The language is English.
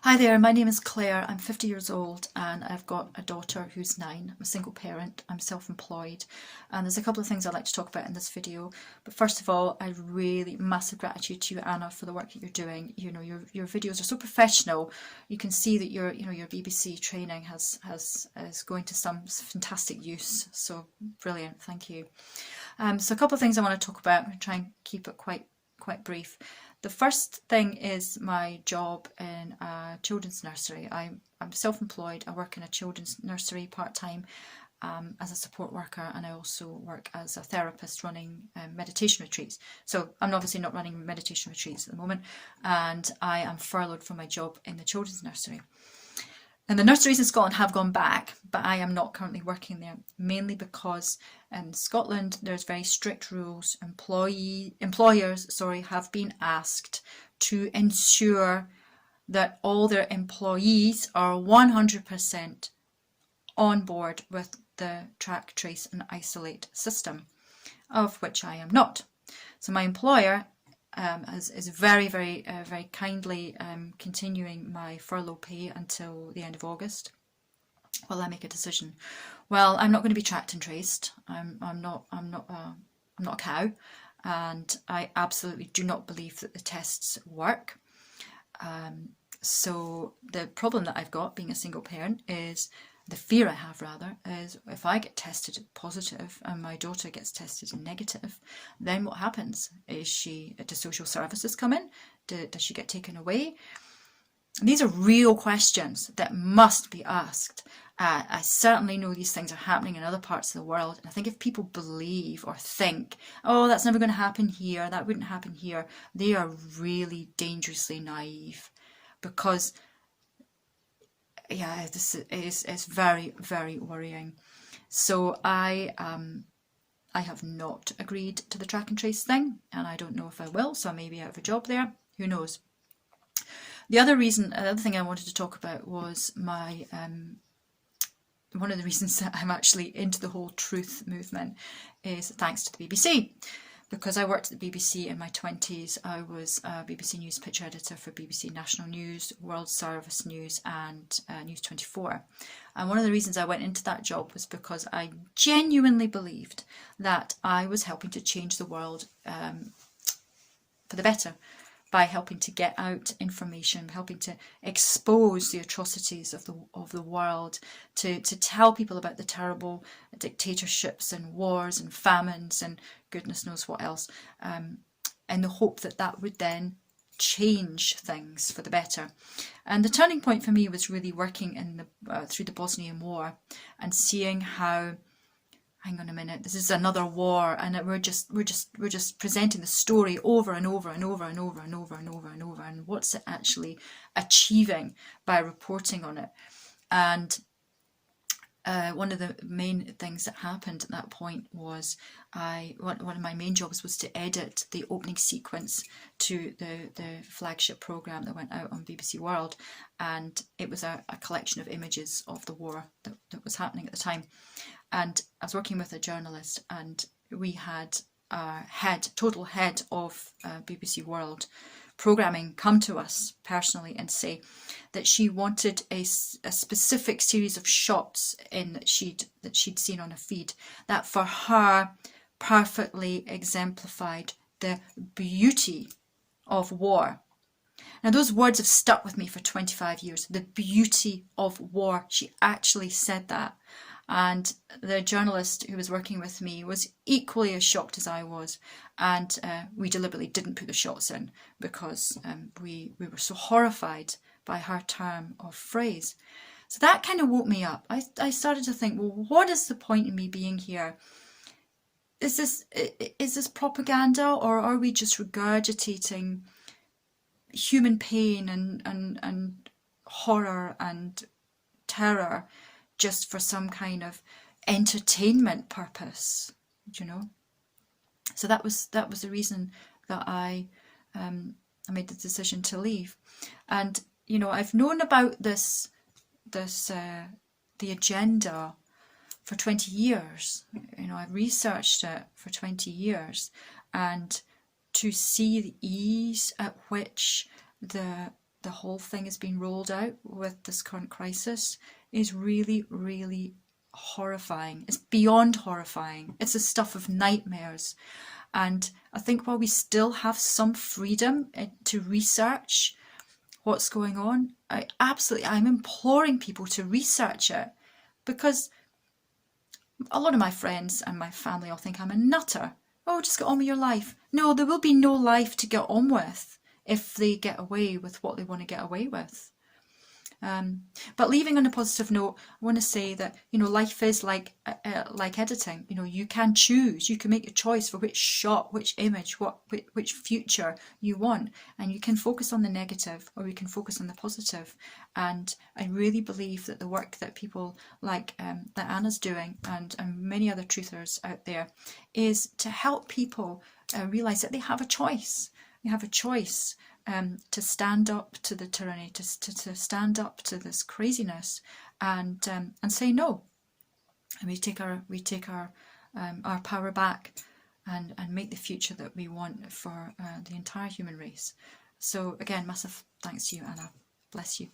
Hi there, my name is Claire. I'm 50 years old and I've got a daughter who's 9. I'm a single parent, I'm self-employed, and there's a couple of things I'd like to talk about in this video. But first of all, I really massive gratitude to you, Anna, for the work that you're doing. You know, your videos are so professional. You can see that your BBC training is going to some fantastic use. So brilliant, thank you. So a couple of things I want to talk about. I'm going to try and keep it quite brief. The first thing is my job in a children's nursery. I'm self-employed. I work in a children's nursery part-time as a support worker, and I also work as a therapist running meditation retreats. So I'm obviously not running meditation retreats at the moment, and I am furloughed from my job in the children's nursery. And the nurseries in Scotland have gone back, but I am not currently working there, mainly because in Scotland there's very strict rules. Employers have been asked to ensure that all their employees are 100% on board with the track, trace and isolate system, of which I am not. So my employer is very kindly continuing my furlough pay until the end of August while I make a decision. Well, I'm not going to be tracked and traced. I'm not a cow, and I absolutely do not believe that the tests work. So the problem that I've got being a single parent is, the fear I have rather, is if I get tested positive and my daughter gets tested negative, then what happens? Do social services come in? Does she get taken away? These are real questions that must be asked. I certainly know these things are happening in other parts of the world, and I think if people believe or think, oh, that's never going to happen here, that wouldn't happen here, they are really dangerously naive, because yeah, this is very worrying. So I have not agreed to the track and trace thing, and I don't know if I will, so I may be out of a job there, who knows. The other thing I wanted to talk about was my one of the reasons that I'm actually into the whole truth movement is thanks to the BBC. Because I worked at the BBC in my 20s, I was a BBC News pitch editor for BBC National News, World Service News and News 24. And one of the reasons I went into that job was because I genuinely believed that I was helping to change the world for the better, by helping to get out information, helping to expose the atrocities of the world, to tell people about the terrible dictatorships and wars and famines and goodness knows what else, in the hope that that would then change things for the better. And the turning point for me was really working in through the Bosnian War and seeing how, hang on a minute, this is another war, and we're just presenting the story over and over and over and over and over and over and over, and what's it actually achieving by reporting on it. And one of the main things that happened at that point was one of my main jobs was to edit the opening sequence to the flagship programme that went out on BBC World, and it was a collection of images of the war that was happening at the time. And I was working with a journalist, and we had our total head of BBC World programming come to us personally and say that she wanted a specific series of shots that she'd seen on a feed that for her perfectly exemplified the beauty of war. Now those words have stuck with me for 25 years. The beauty of war. She actually said that. And the journalist who was working with me was equally as shocked as I was, and we deliberately didn't put the shots in because we were so horrified by her turn of phrase. So that kind of woke me up. I started to think, well, what is the point in me being here? Is this propaganda, or are we just regurgitating human pain and horror and terror just for some kind of entertainment purpose, you know? So that was the reason that I made the decision to leave. And you know, I've known about the agenda for 20 years. You know, I've researched it for 20 years, and to see the ease at which the the whole thing has been rolled out with this current crisis is really, really horrifying. It's beyond horrifying. It's the stuff of nightmares. And I think while we still have some freedom to research what's going on, I'm imploring people to research it, because a lot of my friends and my family all think I'm a nutter. Oh, just get on with your life. No, there will be no life to get on with if they get away with what they want to get away with. But leaving on a positive note, I want to say that, you know, life is like editing. You know, you can choose, you can make a choice for which shot, which image, which future you want, and you can focus on the negative or you can focus on the positive. And I really believe that the work that people like that Anna's doing and many other truthers out there is to help people realise that they have a choice. They have a choice to stand up to the tyranny, to stand up to this craziness, and say no. And we take our power back, and make the future that we want for the entire human race. So again, massive thanks to you, Anna. Bless you.